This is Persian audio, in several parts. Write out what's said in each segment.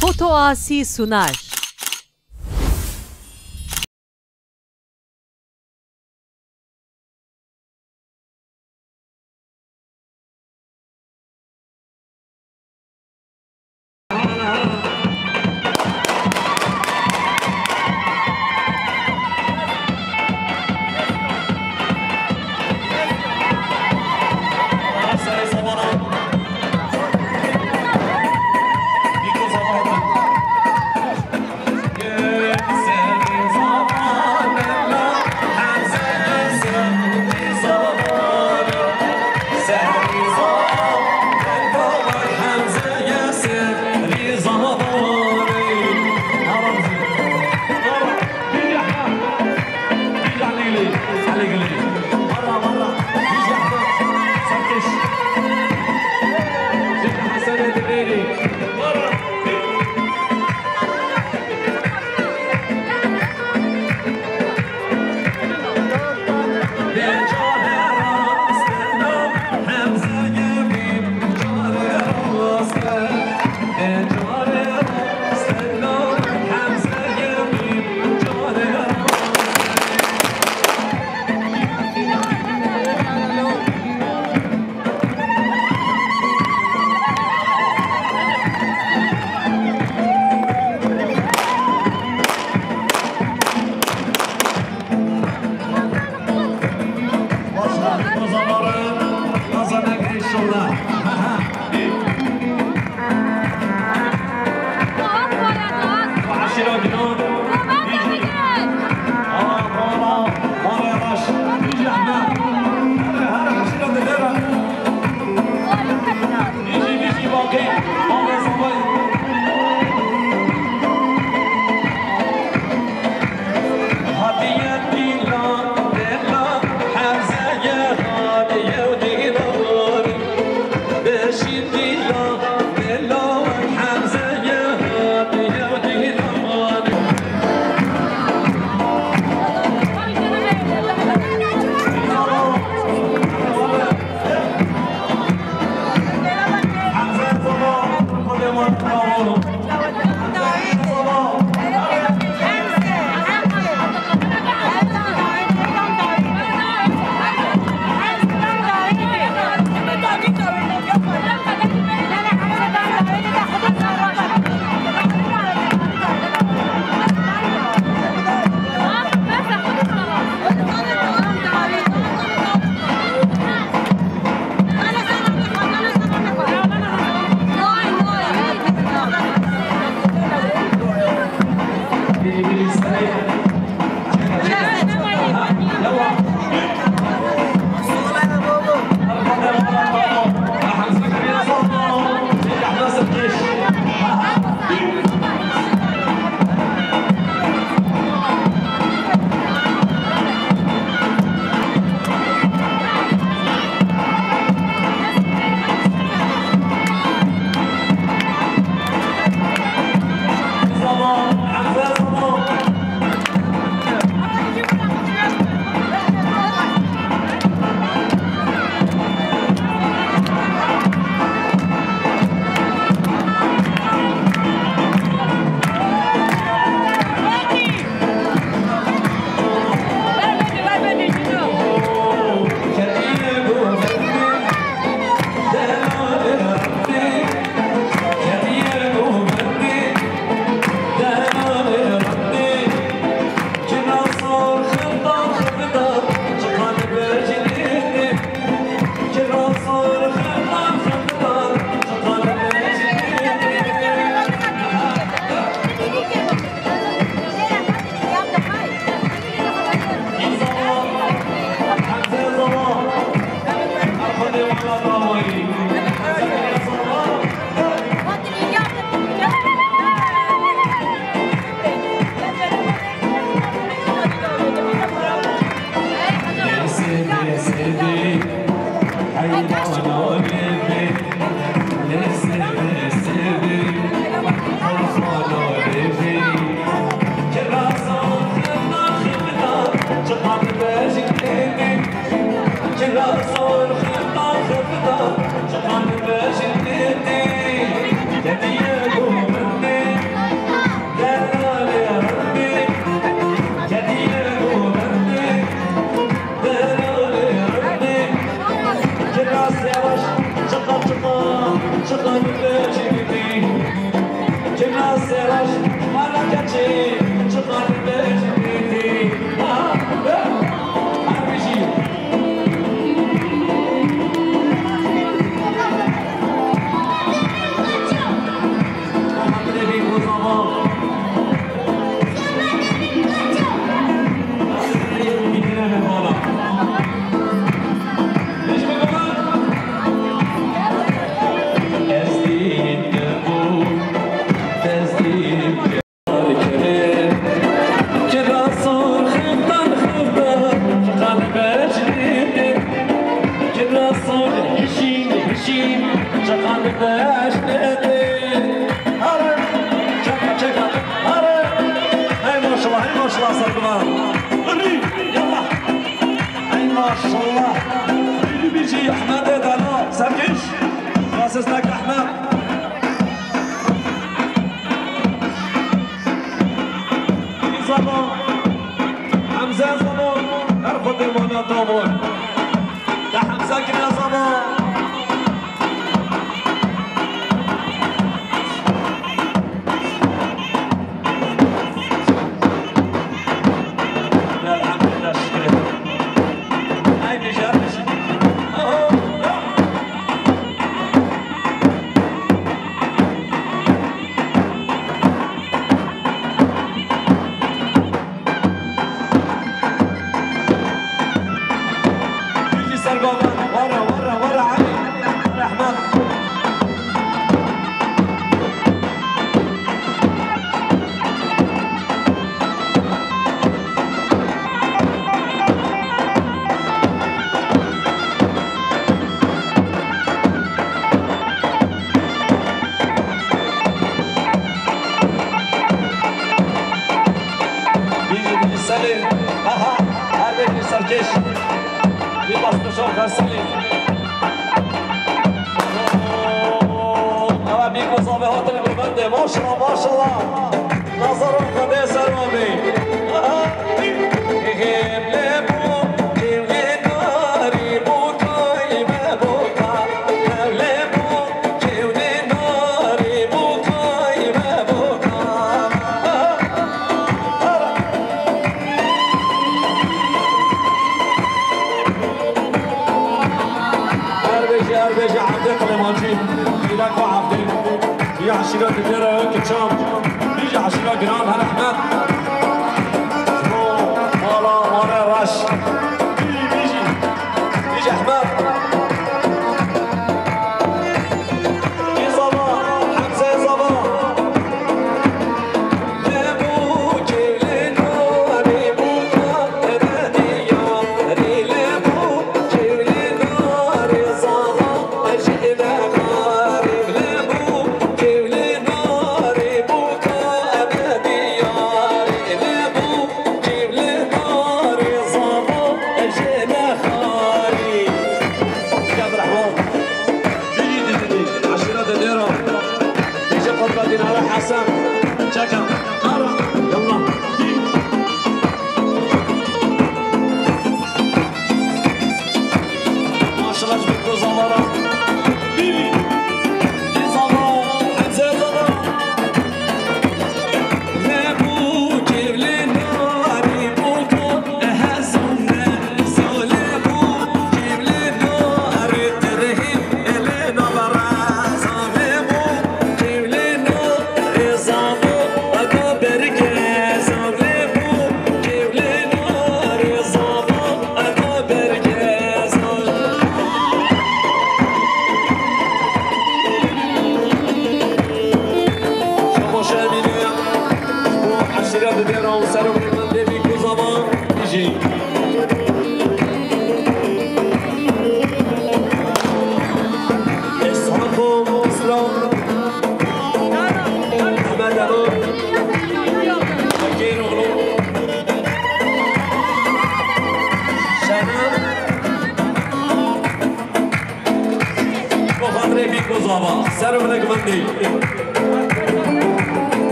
Foto Asi sunar.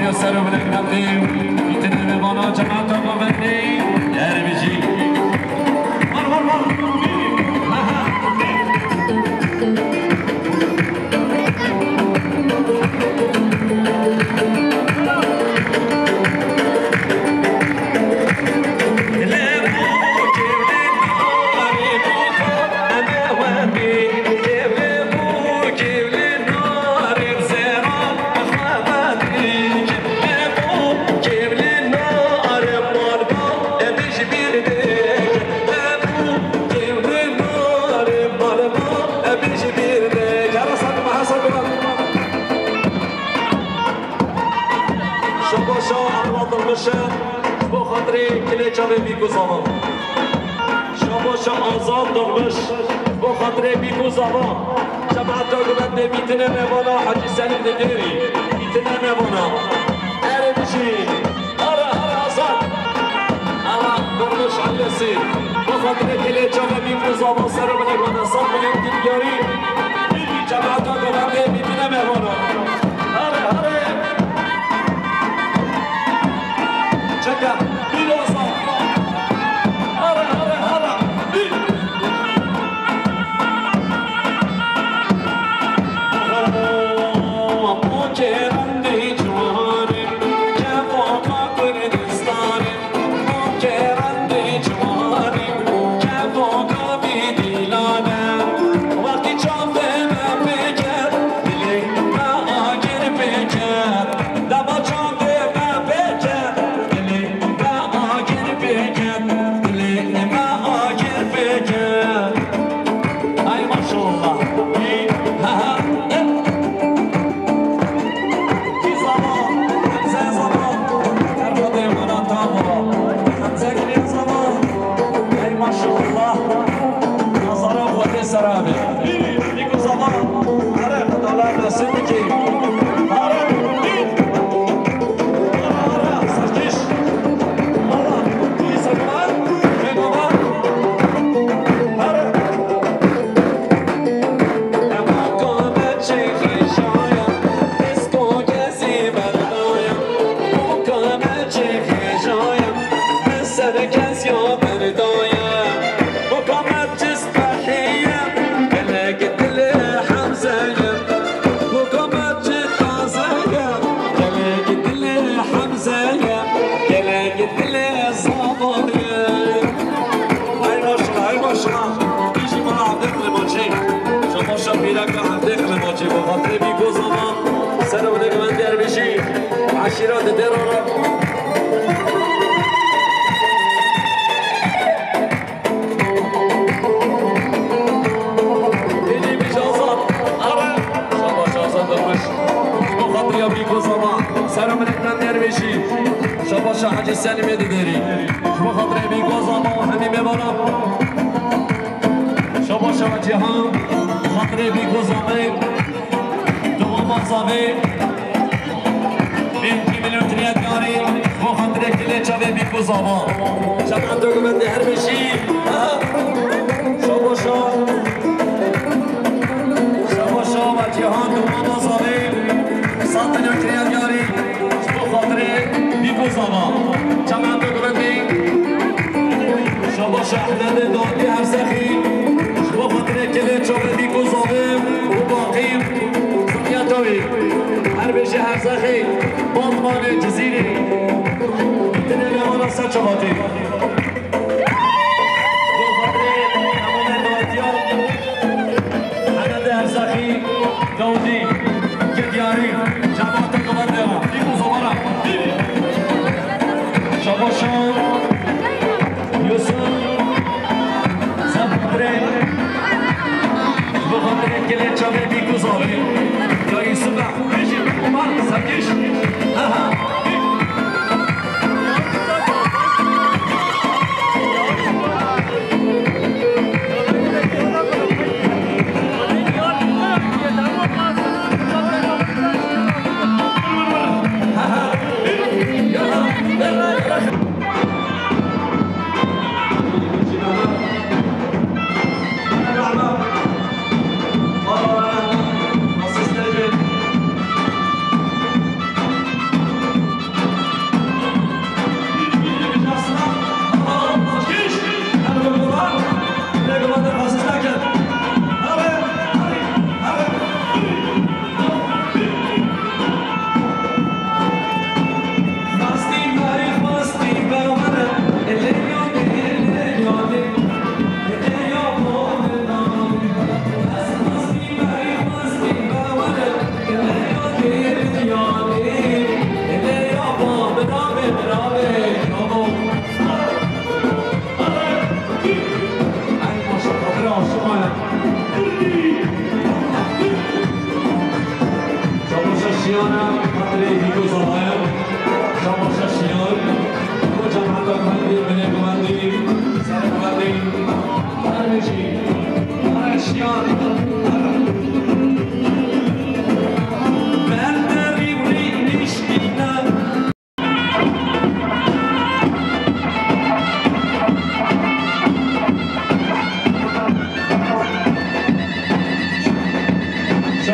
یا سر و بلک نبدیم میتونه به بالا جماعت آقا بندیم در بیجی با خاطر کلیچاوی بیگوزاوان شاباشا آزاد داغبش با خاطر بیگوزاوان جماعت آگوزنده میتونه میوانا حاجی سلیم دگیری میتونه میوانا اره بشی اره آزاد اره داغبش علیسی با خاطر کلیچاوی بیگوزاوان سر و بلگوان اصاب بلند دیگاری جماعت آگوزنده میتونه میوانا اره Check عشيرات الدرارة اللي بجازات أرى شابا جازات دروش بخاطر يا بيكو صباح سلام عليكم درويشي شابا شاحج السلم يديري بخاطر يا بيكو صباح همي ببارا شابا شاحج جهان بخاطر يا بيكو صباح دوما صباح چاوی بیکو زامان چند تو گمند هر بشی شاباشا شاباشا و جهان دوما زاوی سات نکریت یاری با خاطر بیکو زامان چند تو گمندی شاباشا احمد دادی هر سخی با خاطر کلی چاوی بیکو زاوی و باقی سنیتاوی هر بشی هر سخی باطمان جزیری سر چماتی دو خاطر نمونه نواتیان حدد ارزاخی داودی گدیاری جماعت قبرده ها دیگو زمانه شباشان یوسف زبره دو خاطر کلی چاوه بیگو زاوه یا یوسف بجی اومد سرکش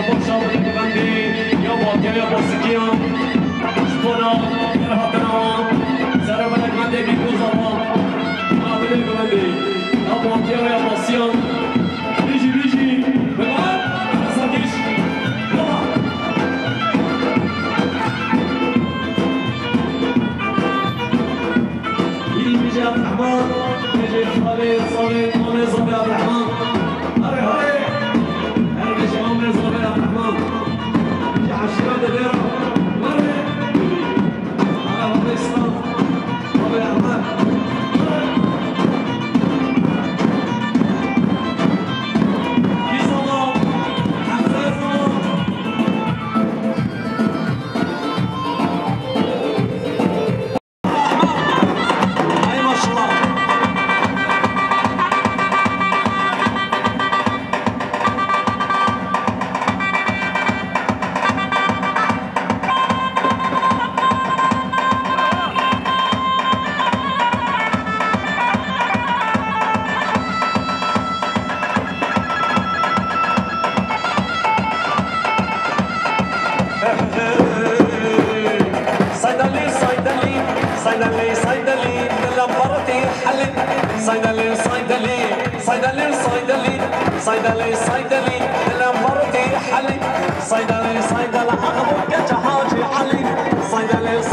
شباب شباب بندی یا واقعی یا باسکیان شپونا کرهاتنا سر بلک بندی بیکو زمان معامله بندی یا واقعی یا باسیان بیجی بیجی بگوان ساکیش یلا بیجی عبدالرحمن بیجی خالد صالح مامه صالح عبدالرحمن هره هره صيدلي الأمبرتي حلي صيدلي أخبرك جهاجي علي صيدلي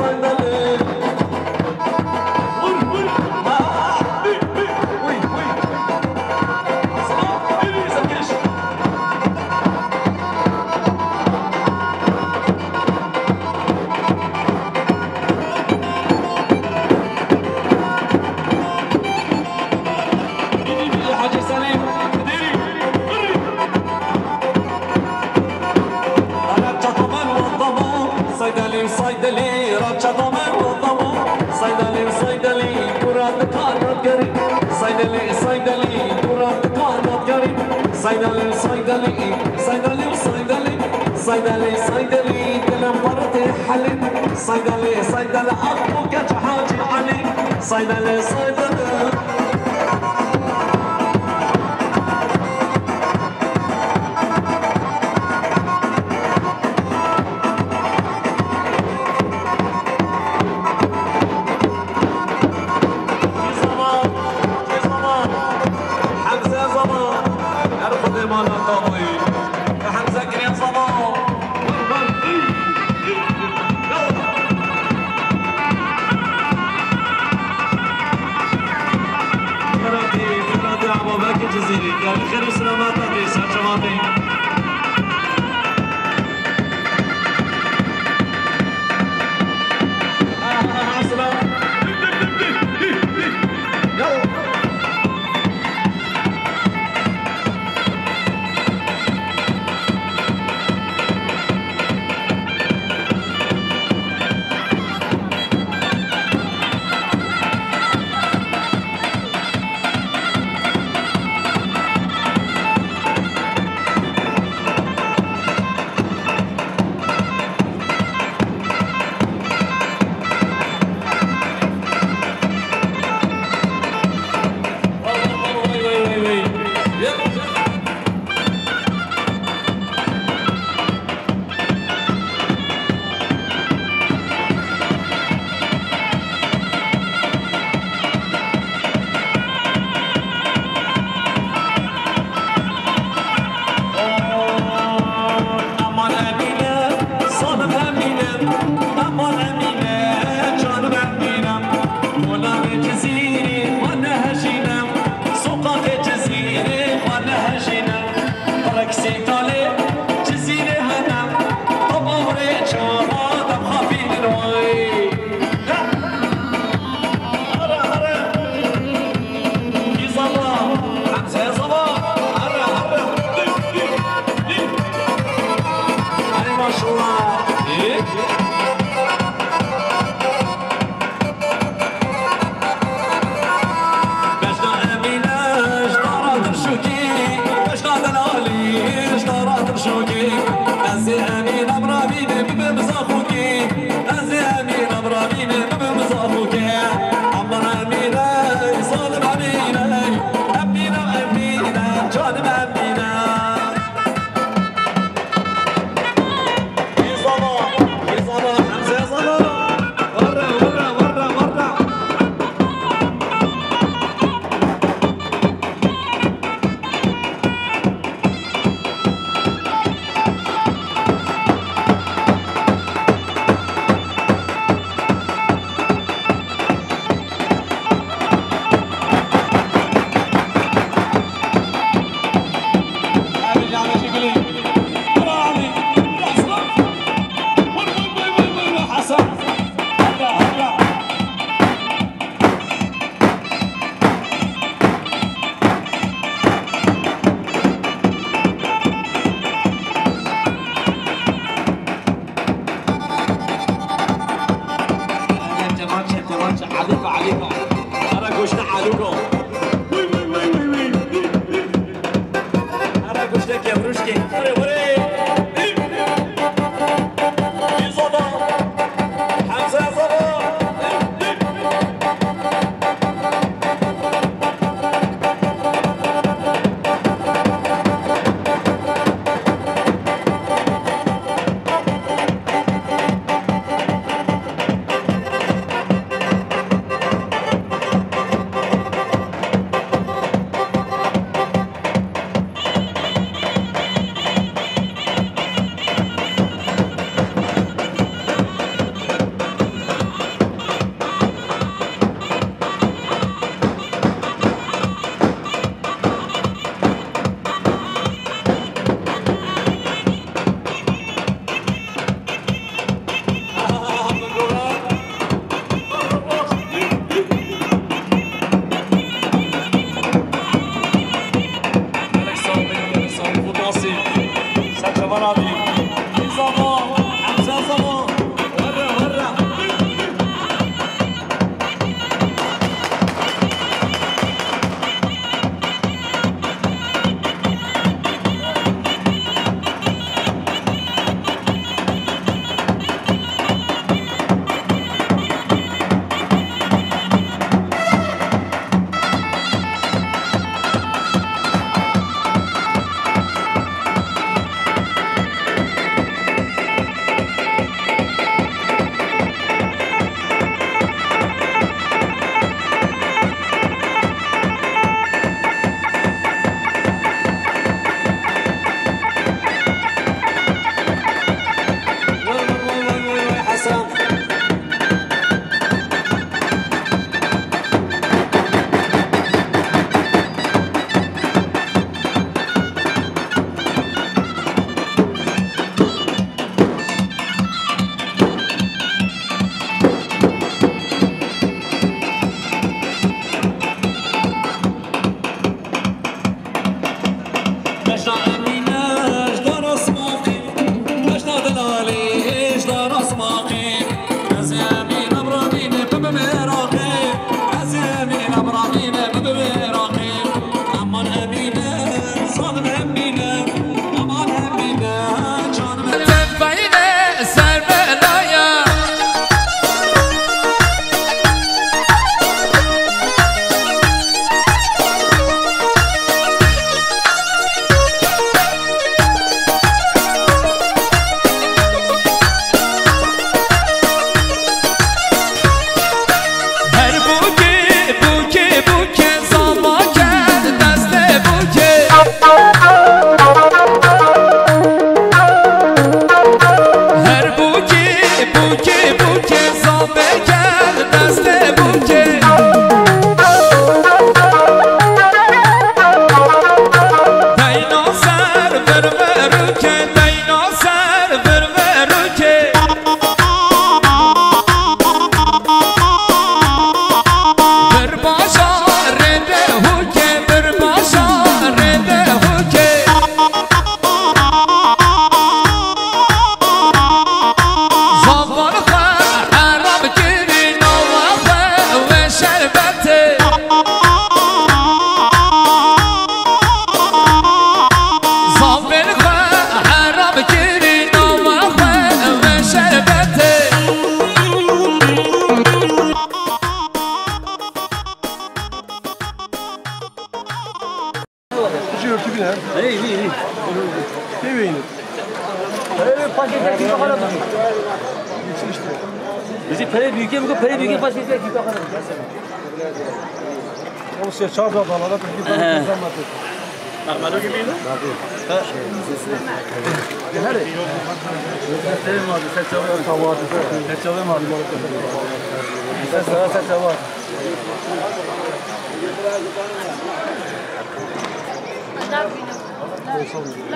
صيدلي الأمبرتي حلي صيدلي أخبرك جهاجي علي صيدلي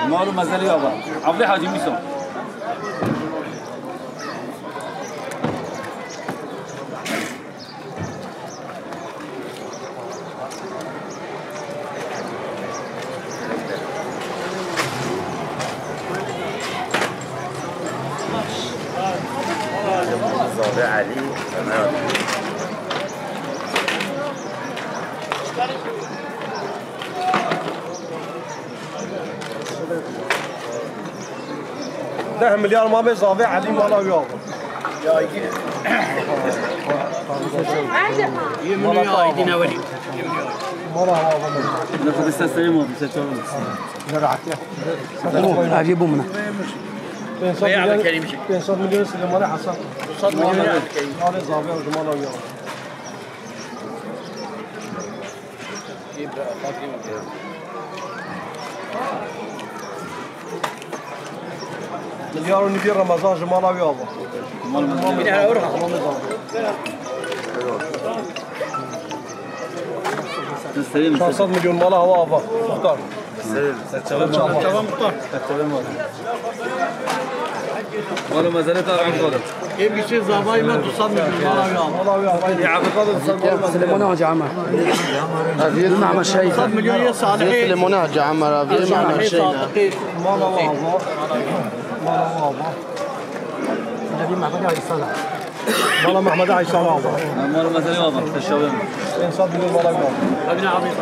مارو مزلی آبا عبلی حاجی میسون زاده علی 10 مليار ما بيصافي علي مالا ويابا يمنو يدينا ولي مالا هو ناخذ استسلموا بسيتهم عجيبوا منه 500 مليون سلم ولا حسن 500 مليون هذا صافي وجمالا ويابا مليار ونبي رمضان جمالا ويابا من هنا أروح 500 مليون مالا هو ابا مختار والله ما زالت أرعب قولك كيف يصير زباين ما تصمم مالا ويابا سليمونه جعمه مع مشايخ مليون صالحين سليمونه جعمه مع مشايخ مالا وابا مالا وابا النبي محمد عليه الصلاه مالا محمد عيسى وابا والله ما زالوا واضح الشباب 500 مليون مالا ويابا أبناء عبيط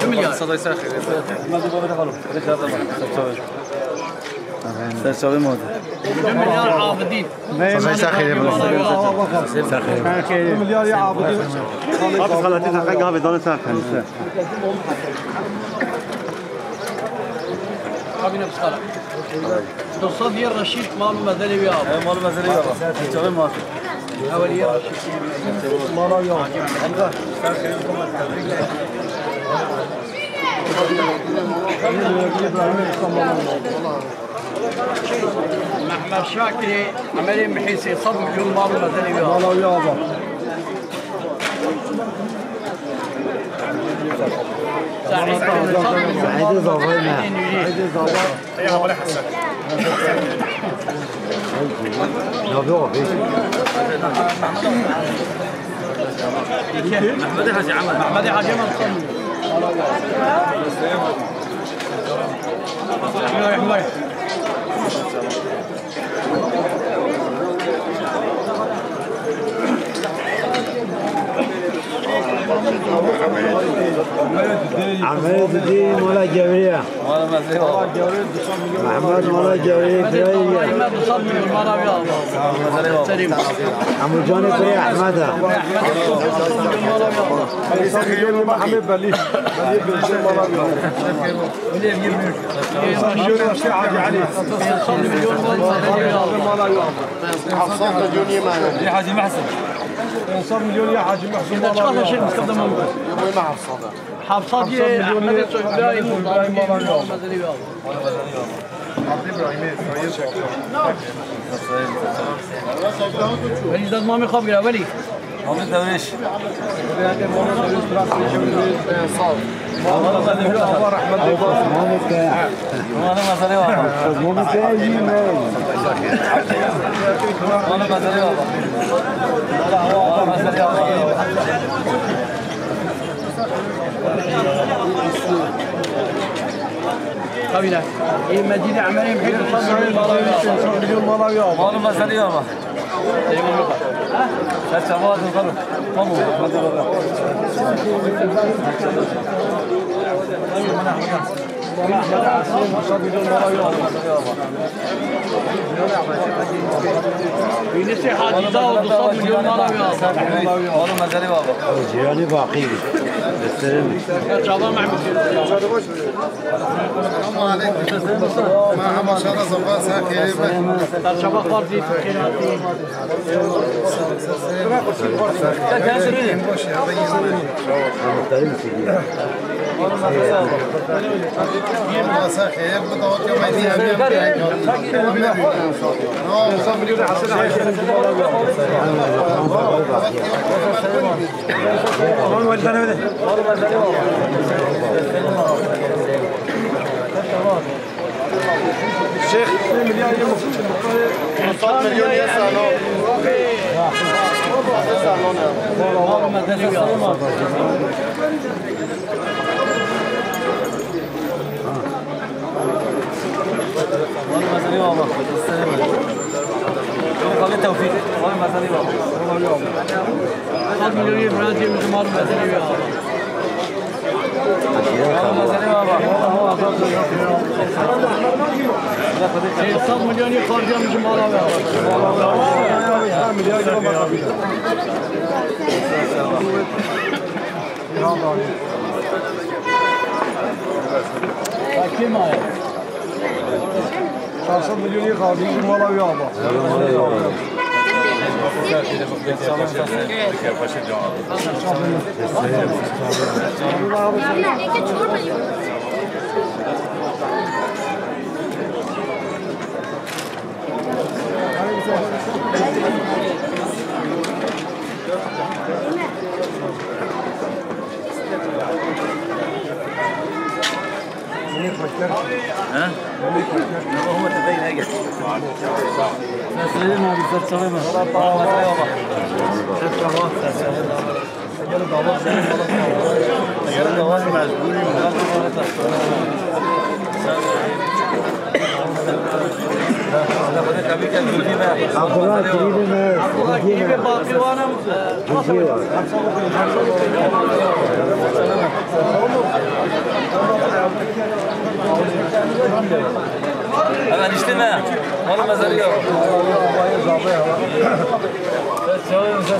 مليار صدى يساخر ما تبغى تدخلوا ليش هذا سرسوي مود مليار عابدين صدى يساخر يا ابن مليار يا عابدين خلاتين حقها بدون ساكن أبناء بسخرة تصدي الرشيد مالو مدني وياه مال ما زالوا واضح الشباب مود أولية مالا ويابا محمد شاكري عملين بحيث يصب مليون مالو مدني وياه مالا ويابا عيد ظهرنا محمد حاجي عمل محمد حاجي عمل صمم عماد الدين ولا جبرية والله ما زالوا محمد ولا جبرية كرية ما تصمم المراوي سليم عمو جاني كرية أحمد مليون محمد بلي بلي مليون الشيخ حاجي علي حفصات مليون يمان يا حاجي محسن 500 مليون يا حاجي محسن إذا تخلص شيء مستخدم يبوي ما حفصات حفصات أحمد السعودي ولي ده مامي خبر يا ولي هم الدوريش والله ما زالوا قبيلة هي مدينة عملية بحيث تصمم مليون مالا ويابا والله ما زالوا الشباب الخلق قاموا في نسي حاجة داود وصاب مليون مراوي والله ما زالوا جيراني باقي بالسلام شعبان محمود السلام عليكم مع مشارة زباس هكذا شعبان خارجي خير بدوت يومين الشيخ 2 مليار مليون يسانو والله ما زالوا والله والله التوفيق والله ما زالوا صاب مليون فرنسي مثل ما والله ما زالوا صد مليون خارجه من جماله مليار يوم ما قبل كم هاي 400 مليون خارجي جماله يابا ها؟ هم تبين هيك. نسلم هذه السلامة. أنا نجتمع والله ما زال يوم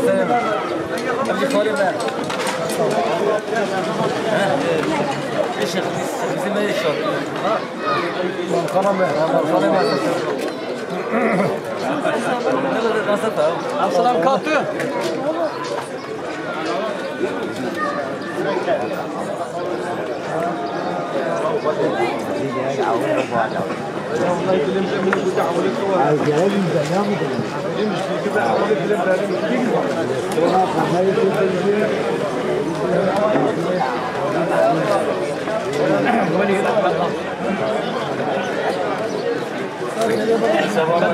سلام اللي خالي معك ايش زي ما يشرب السلام كاتو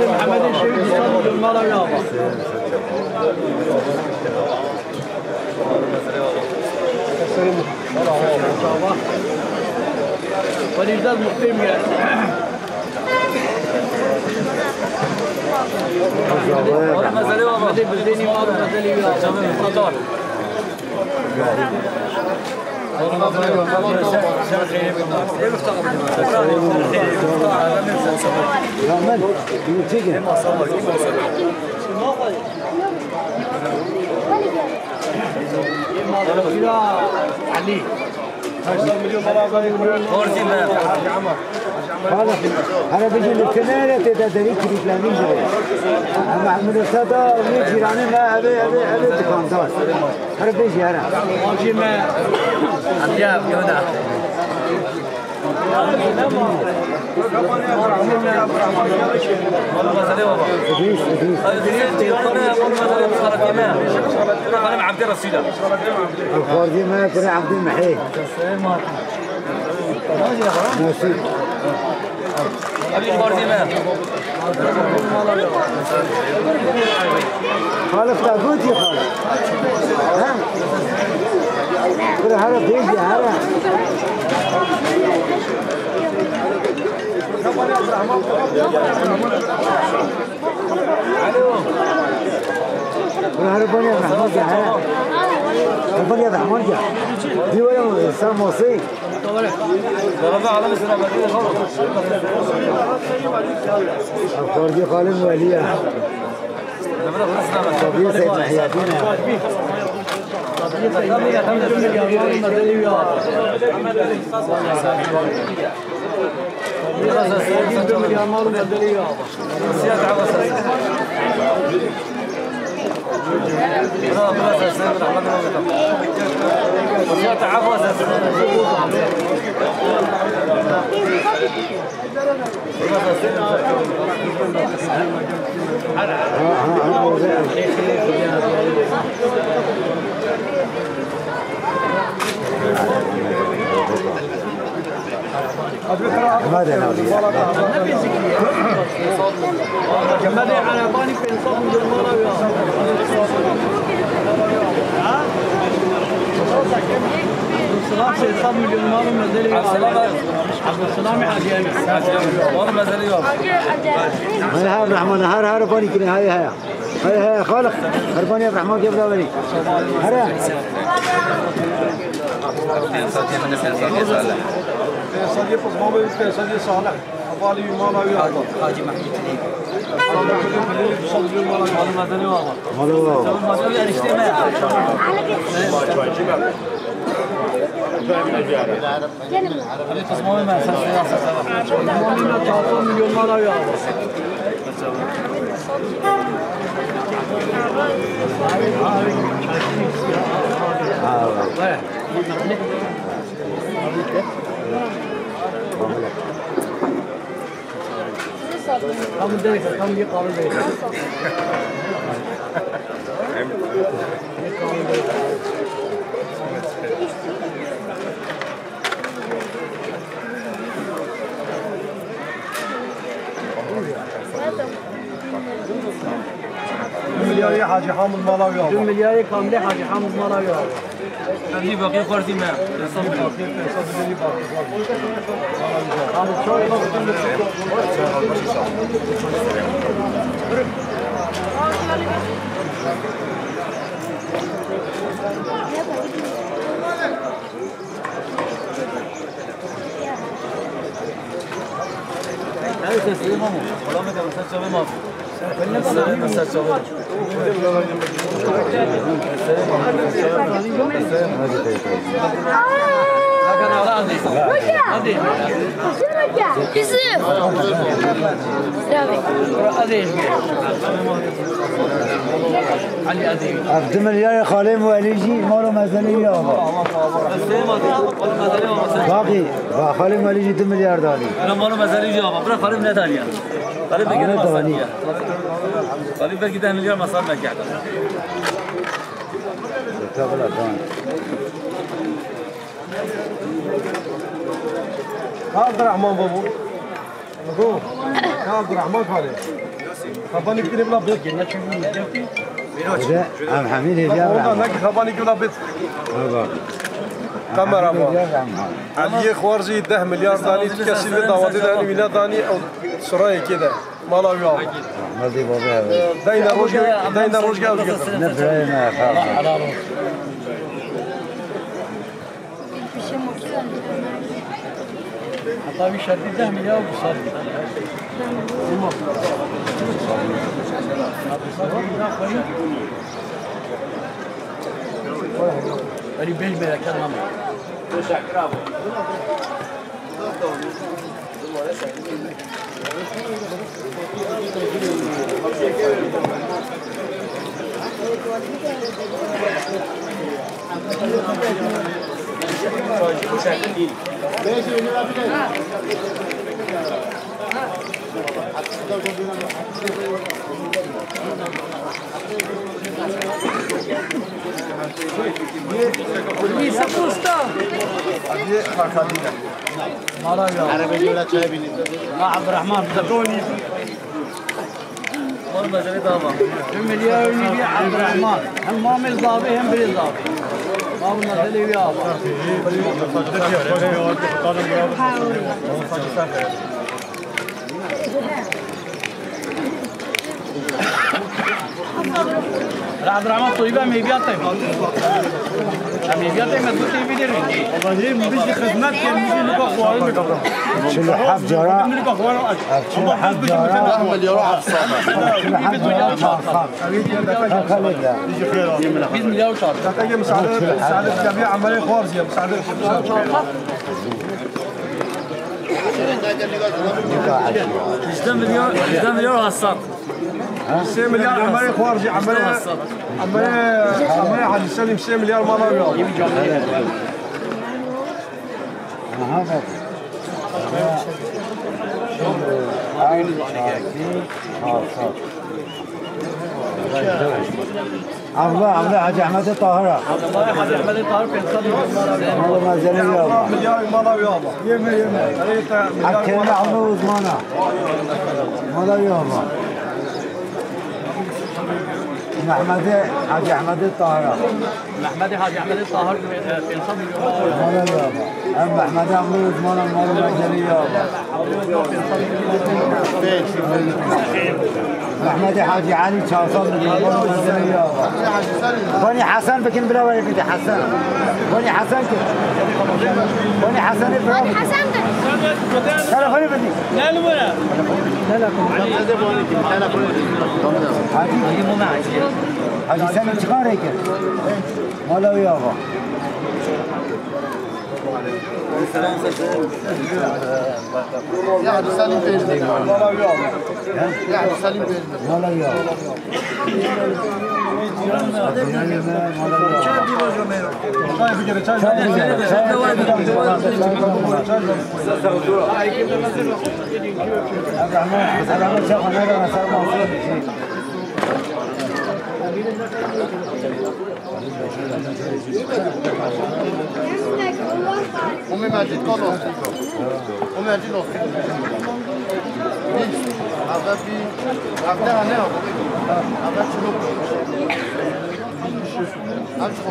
محمد الشريف صار المال يابا وليدات مقيم والله ما زال يوم ما بلديني ما زال يوم علي أنا بيجي للكنارة تدريك الإسلامي جري. أما من الصدا من جيرانه ما أبي دكاندار. أنا بيجي أنا. ماشي ما أبيض يونا والله ما زال يوم إدريس. أنا مع عبد الرسول الخارجي ما كنا عبد المحيي. نسيب. أبي الخارجي ما خالف تابوت يا خالف. ها؟ كنا هلا بيجي هلا. كنا هلا بني رحمة الله هلا. بني رحمة الله. دي ولا إنسان موسيقى. الخارجي خالد وليه طبيعي سيد محياتنا ماذا نقول؟ ماذا على بالك في نصاب الجرمانة السلام سيصاب من الجرمانة مازال عبد السلام حاجياني والله ما زال يوم هاي الرحمن هار باني كنا هاي خالق هرباني الرحمن جاب لي هرا صديق مامي بس صديق صالح أبالي مالا ويا حاجي محمود عليك صديق مالا ما ادري والله مالو ما ادري الاجتماع تصميم ما مامي 4 مليون مالا ويا كم دقيقة كم يقال دقيقة ملياري حاجي حامد مالاوي 2 ملياري كاملة حاجي حامد مالاوي هذه باقي خرتي ما هذا تسليم ماما ولا ما كان تسوي ماما عبد مليار خالي مواليجي مالو مزني يابا باقي خالي مواليجي 2 مليار دالي انا مالو مزالي يابا برا خالي من ثانيه خالي بقي مصانيه خالي بقي 10 مليار مصار ما قاعد عبد الرحمن بابو نقول عبد الرحمن خالي خباني كتير بلا بيت عم حميد يا والله لك خباني كتير بلا بيت كاميرا علي خوارزي 10 مليار داني تكسي في دعواتي داني مليار داني او سراي كده مالا ويا مالدي بابا داينا روجا نبرأي ما خلاص حتى شديد 10 مليار وصار اللي بيج بلا كلام عبد الرحمن بدوني مالو مزالي طابا 2 مليار يبيع عبد الرحمن هم ما من ضابي هم بلي ضابي ما من نزل وياه عبد الرحمن طيبه ميبياته ميبياته مدبوط يبيدر والله مبيش خدمات كان مبيش نبقى خوارين شنو حب جراء شنو حب جراء مليار واحد صافي بإذن الله وشاطر تحتاج مساعدة جميع عملية خوارزية مساعدة 10 مليار هالصاد 6 مليار عملية خوارزي عملية حاج سالم 6 مليار مالاوي هذا عبد حاج احمد الطاهره حاج احمد الطاهر مالو مزني يابا مليار مالاوي يابا يمي حكينا عمرو زمانه مالو يابا محمد حاج احمد الطاهره محمد حاج احمد الطاهر في صدر مالو يابا ام محمد عمرو زمانه مالو مزني يابا محمد حاج علي شاصل مالو مزني يابا بني حسن بكن بلا ولا حسن بني حسن بني حسن حسن تلفوني بدي لا لا ولا هذه مو معي هذه سنة شكار هيك مالا ويابا يعني سالم بيجي يعني سالم بيجي مالا ويابا أمي ماجد كل أصيبه أمي ماجد أصيبه هذا في هذا أنا هذا شنو هذا شو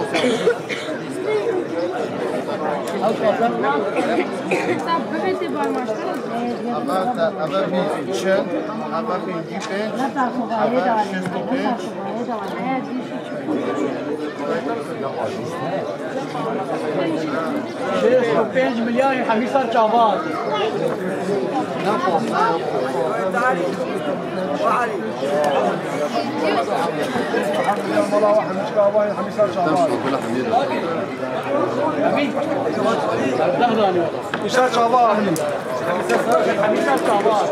هذا في شن هذا في جيبين هذا شستوبين 5 مليار حبيب صار شعبان والله واحد مش كاواي حميسار شعبان مشار شعبان حبيب صار شعبان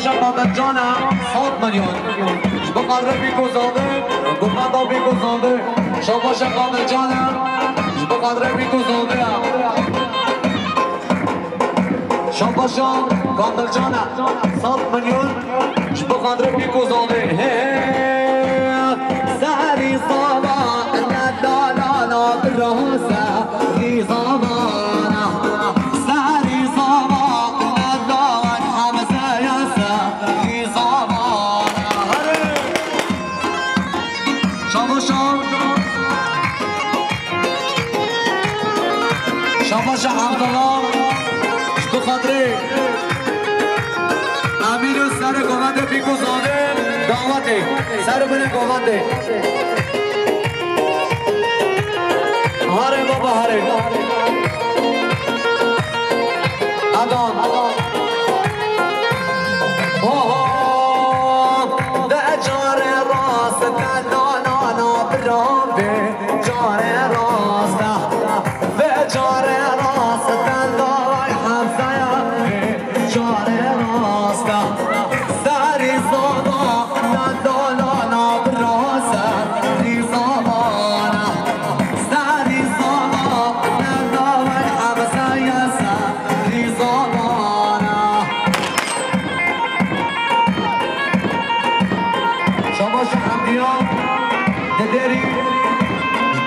شامل جانا 100 میلیون بقدر بیگزاده گفتم بیگزاده شما شامل جانا بقدر بیگزاده شما شامل جانا 100 میلیون بقدر بیگزاده سری صبا لا لا لا بالرهوسه في صبانا سری صبا شاباش عبدالله بخاطر امیر و سر گوانده بیگزاده دعوته سر بره گوانده هاره بابا هاره ادان ده جار راست نا برام به جار راست جار راست دلای همسایه جار راست سری صدا دلانا براست ریزابانا سری صدا دلای همسایه ریزابانا شما شهندیان ددری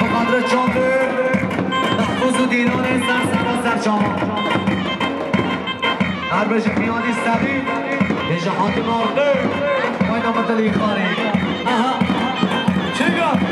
بقدر چاندر محفوظ و دیران سر شما هر بشه میانی سبی به جهات مرده باید آمد دلی خاری چه گفت؟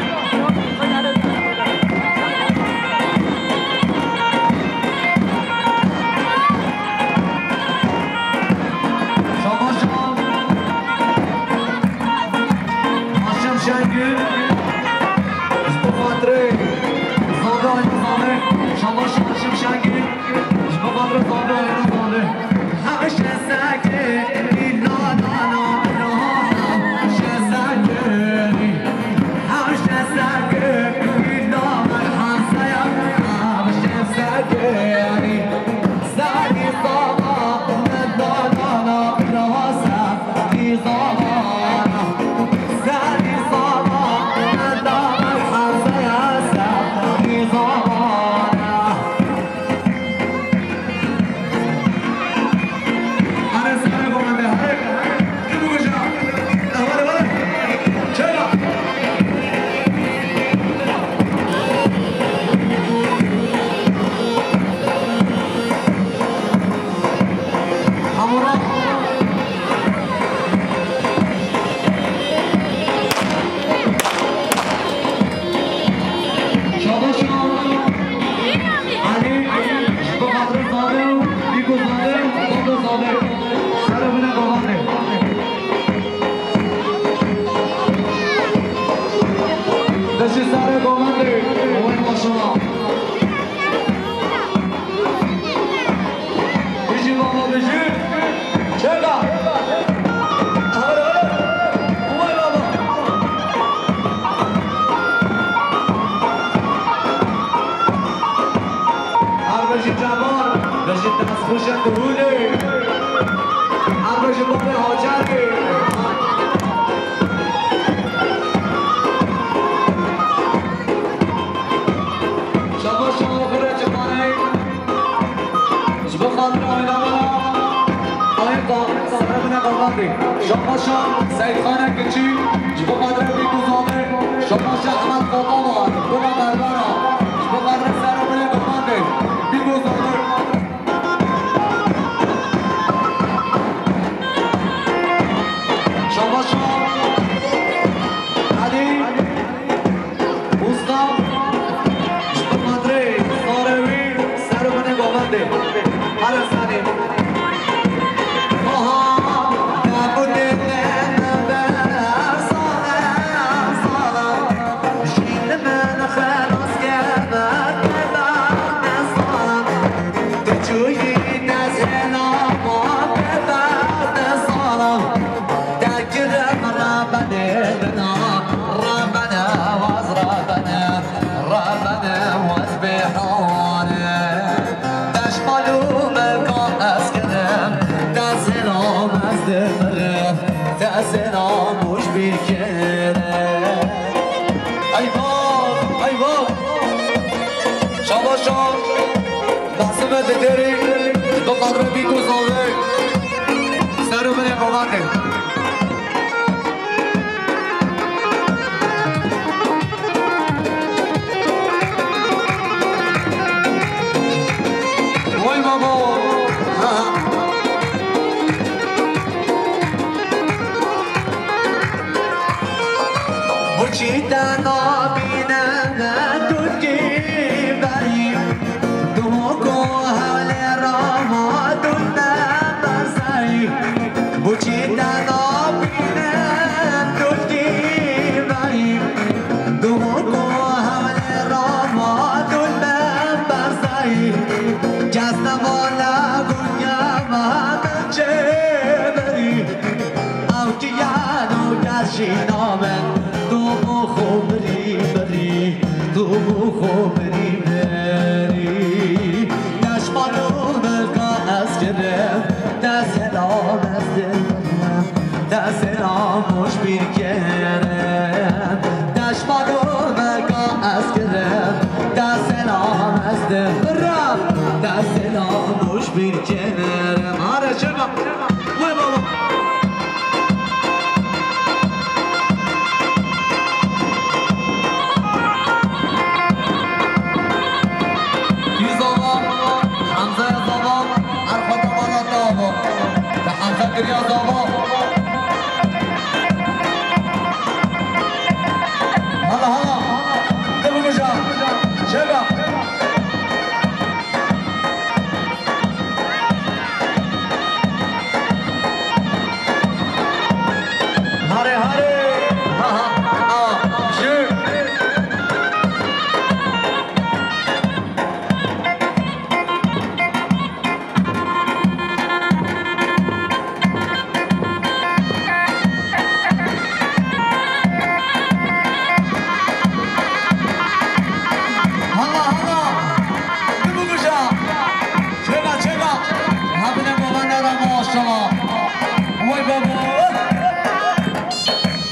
ماشاءالله وای بابا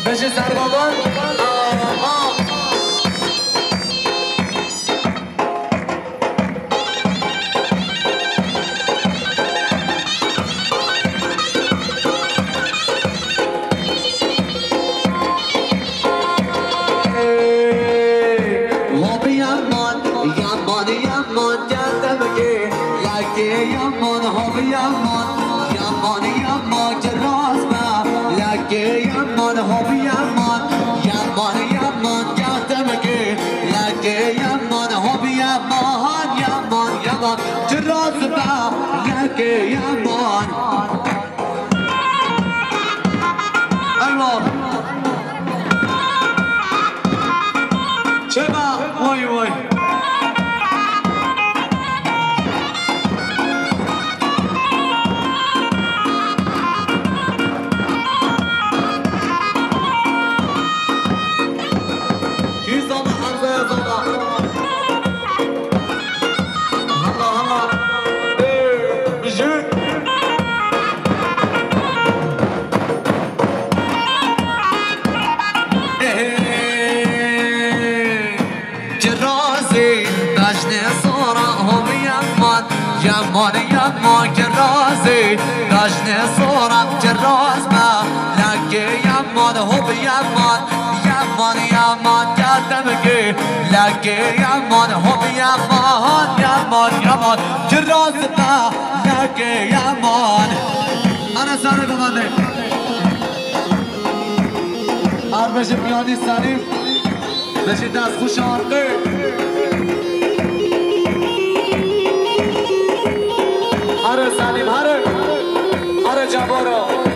بشه سر بابا بشه میانی سلیم بشه دست خوش آرقه هره سلیم هره جبارا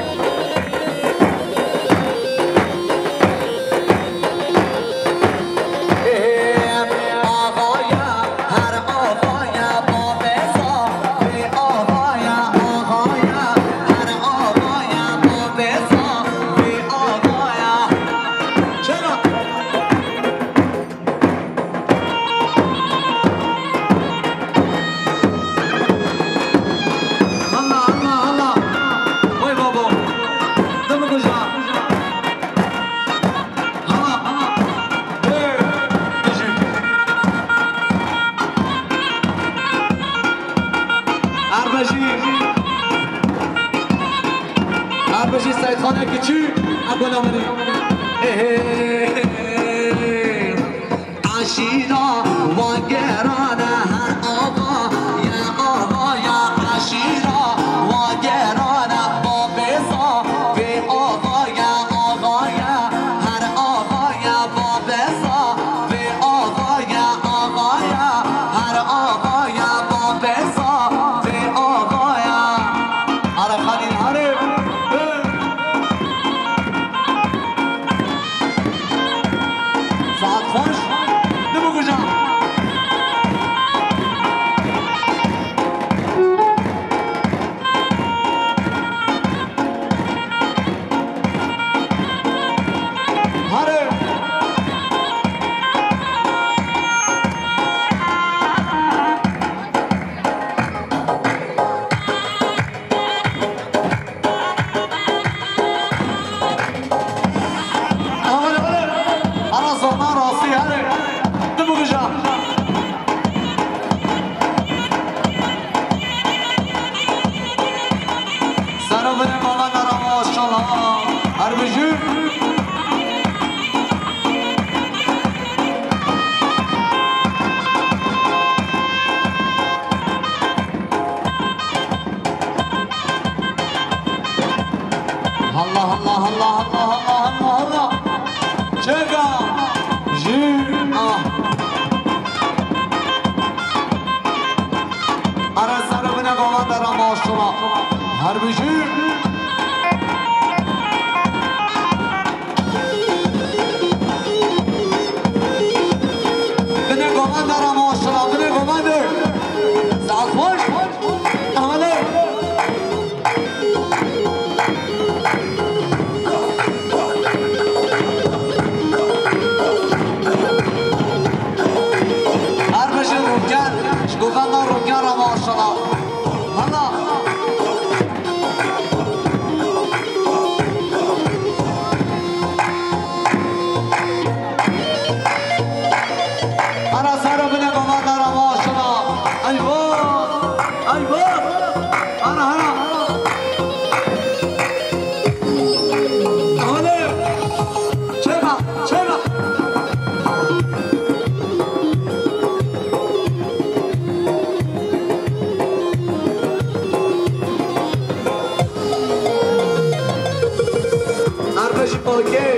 اوكي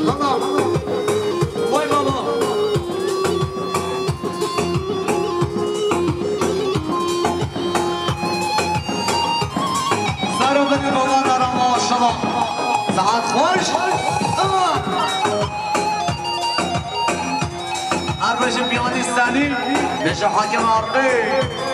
ماما وای ماما سر و بده بابا دارم ماشاءالله ساعت خوش هر بشه پیانیستانی بشه حاکم عرقی